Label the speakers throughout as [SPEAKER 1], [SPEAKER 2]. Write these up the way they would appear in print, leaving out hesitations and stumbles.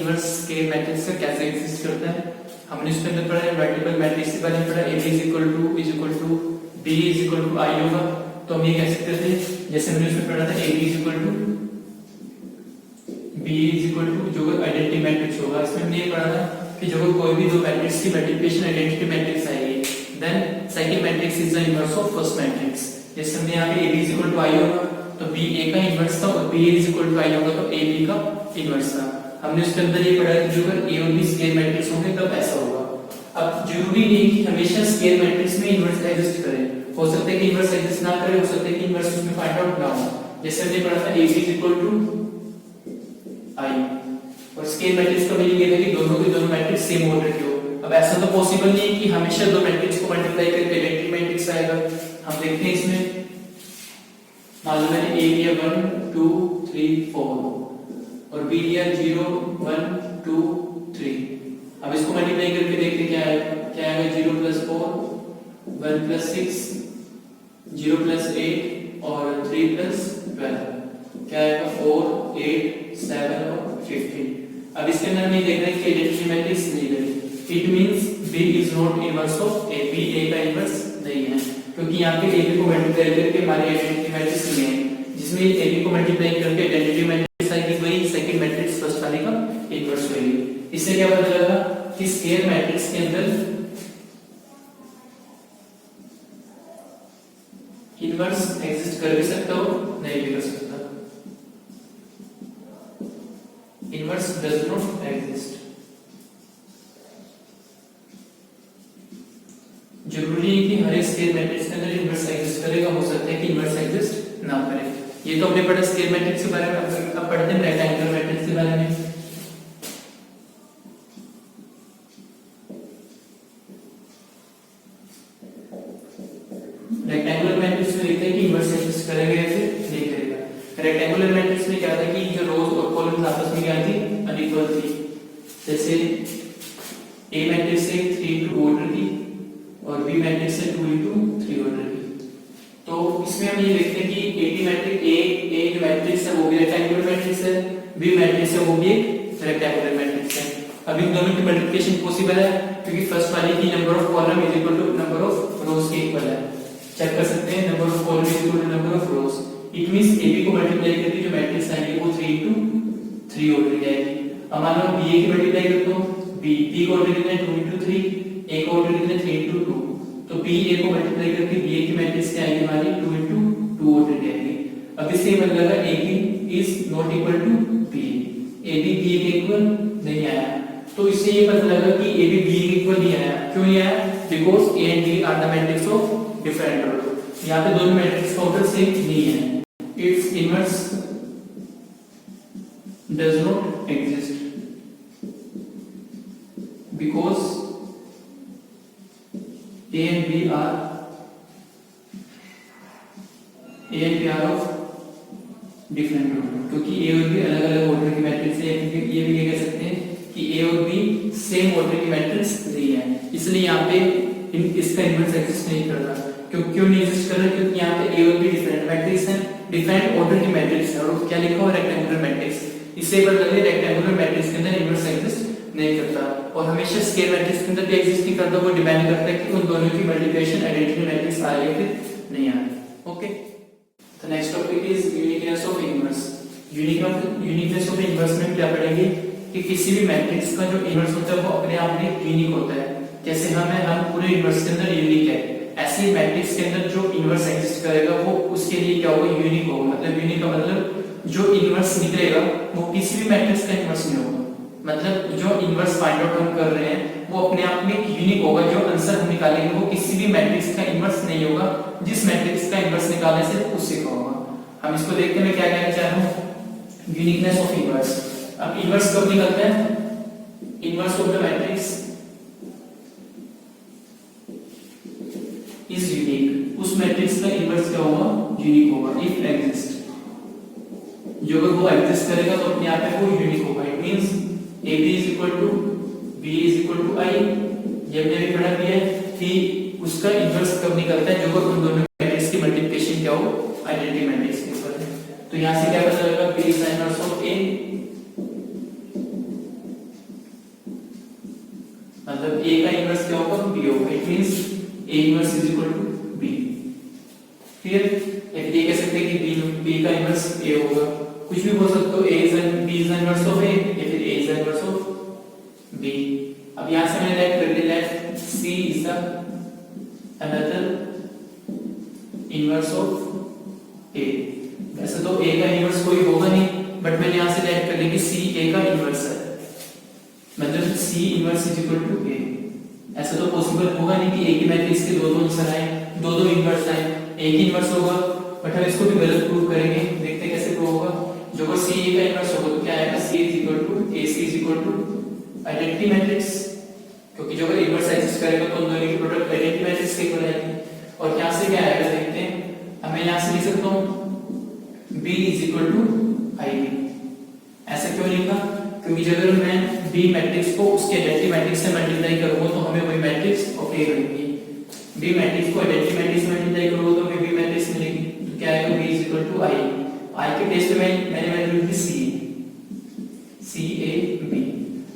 [SPEAKER 1] Inverse scale matrix का कैसे exist करता है। हमने इसके अंदर पढ़ा है मल्टीपल मैट्रिक्स के बारे में पढ़ा, A is equal to B is equal to I होगा। तो हम ये कह सकते थे जैसे हमने उसमें पढ़ा था AB is equal to B is equal to जो आइडेंटिटी मैट्रिक्स होगा। इसमें हमने ये पढ़ा था कि जो कोई भी दो मैट्रिक्स की मल्टीप्लिकेशन आइडेंटिटी मैट्रिक्स आएगी, then second matrix is the inverse of first matrix. जैसे हमने यहाँ पे AB is equal to I होगा तो B A का इनवर्स था और B is equal to I होगा तो A B का इनवर्स था। हमने उसके अंदर ये पढ़ा कि जो अगर A और B स्केल मैट्रिक्स होंगे तब ऐसा होगा। अब जरूरी नहीं कि हमेशा स्केल मैट्रिक्स में इनवर्स एग्जिस्ट करे, हो सकता है कि इनवर्स एग्जिस्ट ना करे, हो सकता है कि इनवर्स उसमें फाइंड आउट ना हो। जैसे हमने पढ़ा था AB is equal to I और स्केल मैट्रिक्स का मीनिंग ये है कि दोनों के दोनों मैट्रिक्स सेम ऑर्डर के हो। अब ऐसा तो पॉसिबल नहीं है कि हमेशा दो मैट्रिक्स को मल्टीप्लाई करके आइडेंटिटी मैट्रिक्स आएगा। हम देखते हैं इसमें मान लो मैंने A लिया 1 2 3 4 और B लिया 0 1 2 3। अब इसको मल्टीप्लाई करके देखते क्या आएगा 0 + 4 1 + 6 0 + 8 और 3 + 12 क्या आएगा 4 8 7 और 15। अब इसके अंदर हमें देख रहे हैं कि आइडेंटिटी मैट्रिक्स नहीं है, it means B is not inverse of A, B A का इनवर्स नहीं है क्योंकि यहाँ पे AB को मल्टीप्लाई करके हमारी आइडेंटिटी मैट्रिक्स नहीं है, जिसमें AB को मल्टीप्लाई करके आइडेंटिटी मैट्रिक्स आएगी वही सेकंड मैट्रिक्स फर्स्ट वाले का इनवर्स होगी। इससे क्या पता लगा कि स्केल मैट्रिक्स के अंदर इनवर्स एग्जिस्ट कर भी सकता हो नहीं भी कर सकता, इनवर्स डज नॉट एग्जिस्ट। जरूरी है कि हर एक स्केल मैट्रिक्स के अंदर इनवर्स एग्जिस्ट करेगा, हो सकता है कि इनवर्स एग्जिस्ट ना करे। ये तो हमने पढ़ा स्केल मैट्रिक्स के बारे में। अब पढ़ते हैं रेक्टेंगुलर मैट्रिक्स के बारे में। रेक्टेंगुलर मैट्रिक्स में देखते हैं कि इनवर्स एग्जिस्ट करेगा या फिर नहीं करेगा। रेक्टेंगुलर मैट्रिक्स में क्या था कि जो रोज और कॉलम्स आपस में क्या थी अनइक्वल थी। जैसे A मैट्रिक्स से 3 ऑर्डर की और B मैट्रिक्स से 2 × 3 ऑर्डर की। तो इसमें हम ये देखते हैं कि AB मैट्रिक्स A जो मैट्रिक्स है वो भी रेक्टेंगुलर मैट्रिक्स है, B मैट्रिक्स है वो भी एक रेक्टेंगुलर मैट्रिक्स है। अब इन दोनों की मल्टीप्लिकेशन पॉसिबल है क्योंकि फर्स्ट वाले की number of column is equal to number of rows के इक्वल है। चेक कर सकते हैं number of column is equal to number of rows. It means AB को मल्टीप्लाई करके जो मैट्रिक्स आएगी वो 3 × 3 ऑर्डर की आएगी। अब मान लो BA की मल्टीप्लाई करता हूं, B का ऑर्डर कितना है 2 × 3, A का ऑर्डर कितना है 3 × 2, तो BA को मल्टीप्लाई करके BA की मैट्रिक्स क्या आएगी हमारी 2 × 2 ऑर्डर की आएगी। अब इससे मतलब लगा AB is not equal to BA, AB BA के इक्वल नहीं आया। तो इससे ये पता लगा कि AB BA के इक्वल नहीं आया। क्यों नहीं आया? Because A and B are the matrix of different order. यहाँ पे दोनों मैट्रिक्स का ऑर्डर सेम नहीं है। Its inverse does not exist because A and B are of different order, क्योंकि A और B अलग अलग ऑर्डर की मैट्रिक्स है। ये भी कह सकते हैं कि A और B सेम ऑर्डर की मैट्रिक्स नहीं है, इसलिए यहाँ पे इसका इनवर्स एग्जिस्ट नहीं कर रहा। क्यों नहीं एग्जिस्ट कर रहा? क्योंकि यहाँ पे A और B डिफरेंट मैट्रिक्स हैं, डिफरेंट ऑर्डर की मैट्रिक्स है और क्या लिखा हुआ रेक्टेंगुलर मैट्रिक्स। इससे पता लगे रेक्टेंगुलर मैट्रिक्स के अंदर इनवर्स एग्जिस्ट नहीं करता और हमेशा स्केल मैट्रिक्स के अंदर भी एग्जिस्ट नहीं करता। वो डिपेंड करता है कि उन दोनों की मल्टीप्लिकेशन आइडेंटिटी मैट्रिक्स आ रही है फिर नहीं आ रही। ओके, तो next topic is uniqueness of inverse. Uniqueness of inverse में क्या पढ़ेंगे कि किसी भी मैट्रिक्स का जो इनवर्स होता है वो अपने आप में यूनिक होता है। जैसे हम पूरे इनवर्स के अंदर यूनिक है, ऐसे मैट्रिक्स के अंदर जो इनवर्स एग्जिस्ट करेगा वो उसके लिए क्या होगा यूनिक होगा। मतलब यूनिक का मतलब जो इनवर्स निकलेगा वो किसी भी मैट्रिक्स का इनवर्स नहीं होगा। मतलब जो इनवर्स फाइंड आउट हम कर रहे हैं वो अपने आप में यूनिक होगा। जो आंसर हम निकालेंगे वो किसी भी मैट्रिक्स का इनवर्स नहीं होगा, जिस मैट्रिक्स का इनवर्स निकालने से उससे का होगा। हम इसको देखते हैं मैं क्या कहना चाह रहा हूं, यूनिकनेस ऑफ इनवर्स। अब इनवर्स कब निकलता है? Inverse of the matrix is unique. उस मैट्रिक्स का इनवर्स क्या होगा? यूनिक होगा। इफ एग्जिस्ट, जो अगर वो एग्जिस्ट करेगा तो अपने आप में वो यूनिक होगा। It means AB is equal to B is equal to I। ये हमने भी पढ़ा भी है कि उसका इनवर्स कब निकलता है? जो अगर उन दोनों मैट्रिक्स की मल्टीप्लिकेशन क्या हो आइडेंटिटी मैट्रिक्स के ऊपर है। तो यहाँ से क्या पता लगा? B is the inverse of A मतलब ए का इनवर्स क्या होगा, बी होगा। It means A inverse is equal to B. Clear? या फिर ये कह सकते हैं कि बी का इनवर्स ए होगा, कुछ भी बोल सकते हो। A is B is inverse of A, या फिर A is inverse of B. अब यहां से मैंने राइट कर दिया let C is the another inverse of A. वैसे तो ए का इनवर्स कोई होगा नहीं, बट मैंने यहां से राइट कर दिया कि सी ए का इनवर्स है, मतलब C inverse is equal to A. ऐसा तो पॉसिबल होगा नहीं कि ए की मैट्रिक्स के दो आंसर आए, दो इनवर्स आए। एक ही इनवर्स होगा, बट हम इसको भी गलत प्रूव करेंगे। देखते हैं कैसे प्रूव होगा। जो अगर सी ए का इनवर्स होगा तो क्या आएगा, C is equal to A C is equal to identity matrix, क्योंकि जो अगर इनवर्स एग्जिस्ट करेगा तो दोनों की प्रोडक्ट आइडेंटिटी मैट्रिक्स के इक्वल आएगी। और यहां से क्या आएगा देखते हैं। अब मैं यहां से लिख सकता हूं b is equal to ib। ऐसा क्यों लिखा, क्योंकि जब अगर मैं b मैट्रिक्स को उसके आइडेंटिटी मैट्रिक्स से मल्टीप्लाई करूंगा तो हमें वही मैट्रिक्स ऑफ a मिलेगी। b मैट्रिक्स को आइडेंटिटी मैट्रिक्स से मल्टीप्लाई करूंगा तो हमें b मैट्रिक्स मिलेगी। तो क्या आएगा, b is equal to i के प्लेस पे मैंने वैल्यू लिखी c a b।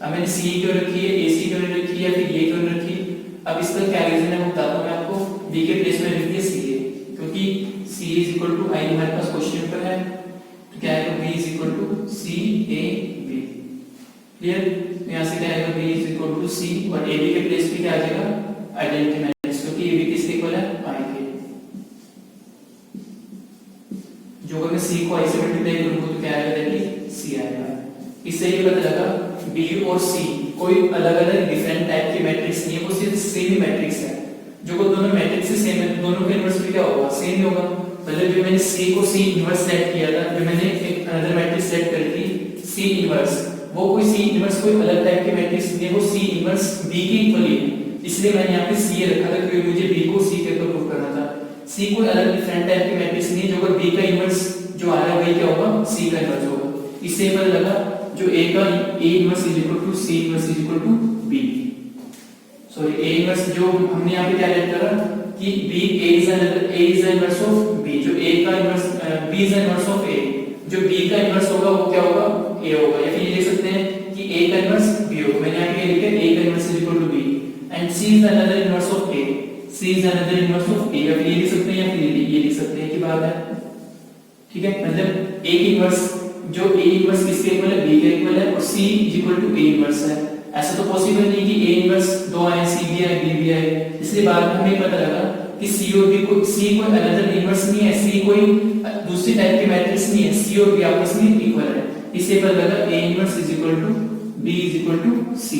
[SPEAKER 1] अब मैंने c क्यों रखी है, a c क्यों नहीं रखी है, फिर ये क्यों रखी। अब इसका क्या रीजन है वो बताता हूं मैं आपको। b के प्लेस में लिख दिया c a, क्योंकि c is equal to i हमारे पास क्वेश्चन पर है। तो क्या आएगा, b is equal to c a b। Clear? यहां से क्या आएगा, b is equal to c, और a b के प्लेस पे क्या आ जाएगा, आइडेंटिटी मैट्रिक्स, क्योंकि a b किसके इक्वल है, i के। जो अगर मैं c को i से मल्टीप्लाई करूंगा तो क्या आएगा, देखिए c आएगा। इससे ये पता लगा b और c कोई अलग अलग डिफरेंट टाइप की मैट्रिक्स नहीं है, वो सिर्फ सेम ही मैट्रिक्स है। जो दोनों मैट्रिक्स से सेम है, दोनों का इनवर्स भी क्या होगा, सेम ही होगा। मतलब जो मैंने c को c इनवर्स सेट किया था, जो मैंने एक अनदर मैट्रिक्स सेट करी थी c इनवर्स, वो कोई c इनवर्स कोई अलग टाइप की मैट्रिक्स नहीं है, वो c इनवर्स b के इक्वल ही है। इसलिए मैंने यहाँ पे c रखा था, क्योंकि मुझे b को c के ऊपर प्रूव करना था। c कोई अलग डिफरेंट टाइप की मैट्रिक्स नहीं है, जो अगर b का इनवर्स जो आ रहा है वही क्या होगा, c का इनवर्स होगा। इससे पता लगा जो a का a inverse is equal to c inverse is equal to b। Sorry, a inverse जो हमने यहाँ पे क्या लेट करा कि b a is inverse of b, जो a का inverse b is inverse of a, जो b का इनवर्स होगा वो क्या होगा, a होगा। या फिर ये लिख सकते हैं कि a का इनवर्स b होगा। मैंने यहाँ पे लिखा है a का inverse is equal to b and c is another inverse of a, c is another inverse of a। या फिर ये लिख सकते हैं, या फिर ये लिख सकते हैं कि बात है। ठीक है, मतलब a की इनवर्स जो a इनवर्स किसके इक्वल है, b के इक्वल है, और c is equal to a inverse है। ऐसा तो पॉसिबल नहीं कि a इनवर्स दो आए, c भी आए, b भी आए। इसलिए बाद में हमें पता लगा कि c और b को c कोई अनदर इनवर्स नहीं है, c कोई दूसरी टाइप की मैट्रिक्स नहीं है, c और b आपस में इक्वल है। इससे पता लगा a inverse is equal to b is equal to c।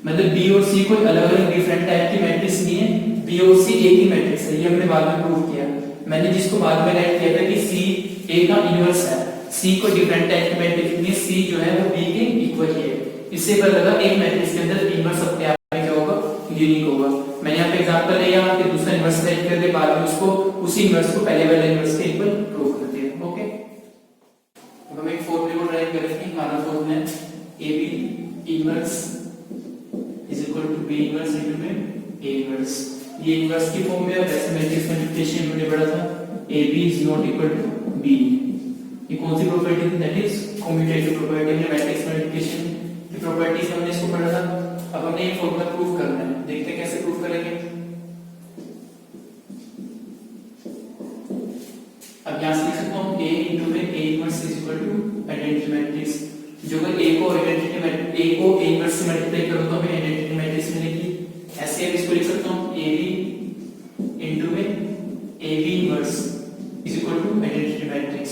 [SPEAKER 1] मतलब b और c कोई अलग अलग डिफरेंट टाइप की मैट्रिक्स नहीं है, b और c एक ही मैट्रिक्स है। ये हमने बाद में प्रूव किया। मैंने जिसको बाद में राइट किया था कि c a का इनवर्स है, c को डिफरेंट टाइप की मैट्रिक्स में c जो है वो b के इक्वल है। इससे पता लगा एक मैट्रिक्स के अंदर इनवर्स अपने आप में क्या होगा, यूनिक होगा। मैंने यहाँ पे एग्जांपल लिया कि दूसरा इनवर्स राइट करके बाद में उसको उसी इनवर्स को पहले वाले इनवर्स के इक्वल प्रूव कर दिया। ओके, अब हम एक फॉर्मूले को ड्राइव करेंगे। हमारा फॉर्मूला है ab inverse is equal to b inverse into में a इनवर्स। ये इनवर्स की फॉर्म में है, वैसे मैट्रिक्स मल्टीप्लिकेशन हमने पढ़ा था ab is not equal to b। ये कौन सी प्रॉपर्टी थी, दैट इज कम्यूटेटिव प्रॉपर्टी। हमने मैट्रिक्स मल्टीप्लिकेशन की प्रॉपर्टीज हमने इसको पढ़ा था। अब हमने ये फॉर्मूला प्रूव करना है। देखते हैं कैसे प्रूव करेंगे। अब यहां से लिख सकता हूं a इनटू में a inverse is equal to identity matrix. जो अगर a को आइडेंटिटी मैट्रिक्स a को a इनवर्स से मल्टीप्लाई करो तो हमें आइडेंटिटी मैट्रिक्स मिलेगी। ऐसे अब इसको लिख सकता हूं ab इनटू में ab inverse is equal to identity matrix.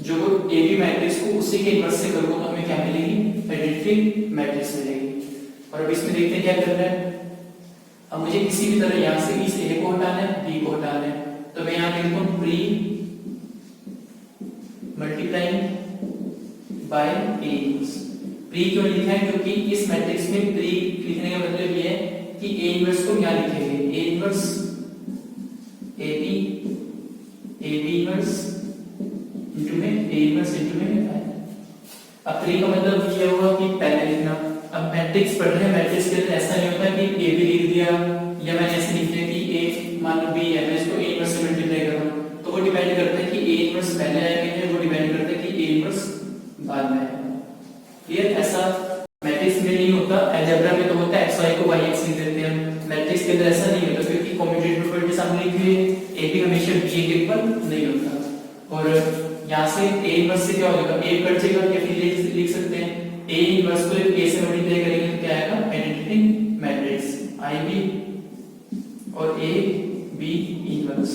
[SPEAKER 1] जो ab मैट्रिक्स को उसी के इनवर्स से करोगे तो हमें क्या मिलेगी, आइडेंटिटी मैट्रिक्स मिलेगी। और अब इसमें देखते हैं क्या करना है। अब मुझे किसी भी तरह यहां से इस a को हटाना है, b को हटाना है। तो मैं यहां लिखता हूं pre multiplying by a। Pre क्यों लिखा है, क्योंकि इस मैट्रिक्स में प्री लिखने का मतलब ये है कि a इनवर्स को यहां लिखेंगे, a inverse ab inverse into में a इनवर्स इनटू में। अब प्री का मतलब ये होगा कि पहले लिखना। अब मैट्रिक्स पढ़ रहे हैं, मैट्रिक्स के अंदर ऐसा नहीं होता कि a भी लिख दिया या मैंने ऐसे लिख दिया कि a मान लो b है, मैं इसको a इनवर्स से मल्टीप्लाई कर रहा हूं। तो वो डिपेंड करता है कि a इनवर्स पहले आएगा या वो डिपेंड करता है कि a इनवर्स बाद में आएगा। क्लियर? ऐसा मैट्रिक्स में नहीं होता, अलजेब्रा में तो होता है। xy को yx लिख देते हैं। मैट्रिक्स के अंदर ऐसा नहीं होता क्योंकि कम्यूटेटिव प्रॉपर्टी सामने लिखी हुई है, a भी हमेशा b के इक्वल नहीं होता। और यहाँ से a इनवर्स से क्या हो जाएगा, a कट जाएगा या फिर लिख सकते हैं a इनवर्स को a से मल्टीप्लाई करेंगे तो क्या आएगा, आइडेंटिटी मैट्रिक्स ib और a b inverse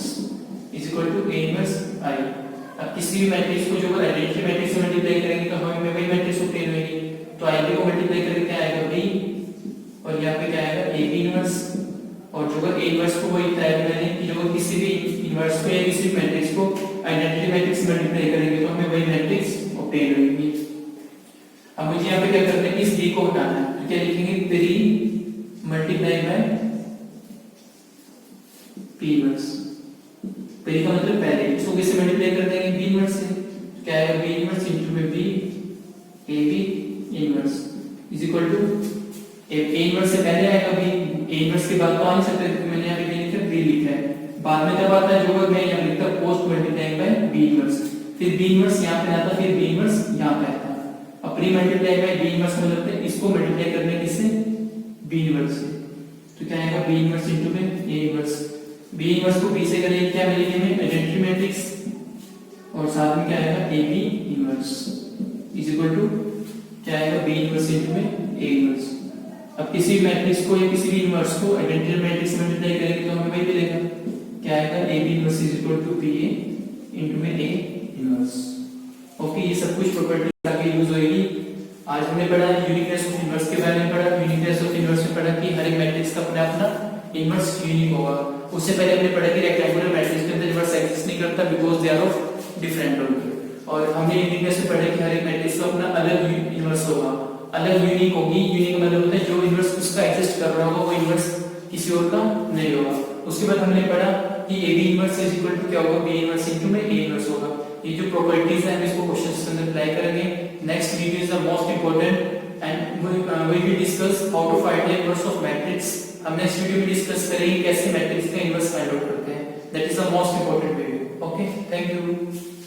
[SPEAKER 1] is equal to a inverse i। अब किसी भी मैट्रिक्स को जो अगर आइडेंटिटी मैट्रिक्स से मल्टीप्लाई करेंगे तो हमें वही मैट्रिक्स ऑब्टेन होगी। तो ib को मल्टीप्लाई करके क्या आएगा b और यहाँ पे क्या आएगा a b इनवर्स। और जो अगर a इनवर्स को वही तय मैंने कि जो किसी भी इनवर्स को या किसी भी मैट्रिक्स को आइडेंटिटी मैट्रिक्स से मल्टीप्लाई करेंगे तो हमें वही मैट्रिक्स ऑब्टेन होगी। अब मुझे यहाँ पे क्या करते हैं, इस b को हटाना है तो क्या लिखेंगे 3 मल्टीप्लाई बाय p इनवर्स। 3 का मतलब पहले इसको किससे मल्टीप्लाई कर देंगे, b इनवर्स से। तो क्या आएगा b इनवर्स इनटू में b a b inverse is equal to a inverse से पहले आएगा b, a इनवर्स के बाद तो आ नहीं सकता क्योंकि मैंने यहाँ पे लिखा b लिखा है। बाद में जब आता है जो मैं यहाँ लिखता post multiply by b inverse, फिर b इनवर्स यहाँ पे आता, फिर b इनवर्स यहाँ पे आता। अब pre multiply by b inverse मतलब इसको मल्टीप्लाई करने किससे, b इनवर्स से। तो क्या आएगा b इनवर्स इनटू में a इनवर्स। b इनवर्स को b से करेंगे क्या मिलेगी हमें, आइडेंटिटी मैट्रिक्स। और साथ में क्या आएगा a b inverse is equal to क्या आएगा b इनवर्स इनटू में a इनवर्स। अब किसी भी मैट्रिक्स को या किसी भी इनवर्स को आइडेंटिटी मैट्रिक्स से मल्टीप्लाई करेंगे तो हमें वही मिलेगा, क्या आएगा a b inverse is equal to b a into में a इनवर्स। ओके, ये सब कुछ प्रॉपर्टी आगे यूज होगी। आज हमने पढ़ा यूनिकनेस ऑफ इनवर्स के बारे में पढ़ा। यूनिकनेस ऑफ इनवर्स में पढ़ा कि हर एक मैट्रिक्स का अपना अपना इनवर्स यूनिक होगा। उससे पहले हमने पढ़ा कि रेक्टेंगुलर मैट्रिक्स के अंदर इनवर्स एग्जिस्ट नहीं करता because they are of different order. और हमने यूनिकनेस में पढ़ा कि हर एक मैट्रिक्स का अपना अलग इनवर्स होगा, अलग यूनिक होगी। यूनिक मतलब होता है जो इनवर्स उसका एग्जिस्ट कर रहा होगा वो इनवर्स किसी और का नहीं होगा। उसके बाद हमने पढ़ा कि A B inverse is equal to क्या होगा, बी इनवर्स इनटू में ए इनवर्स होगा। ये जो प्रॉपर्टीज है हम इसको क्वेश्चंस के अंदर अप्लाई करेंगे। Next video is the most important and we will discuss how to find the inverse of matrix. हम नेक्स्ट वीडियो में डिस्कस करेंगे कैसे मैट्रिक्स का इनवर्स फाइंड आउट करते हैं। That is the most important video. Okay, thank you.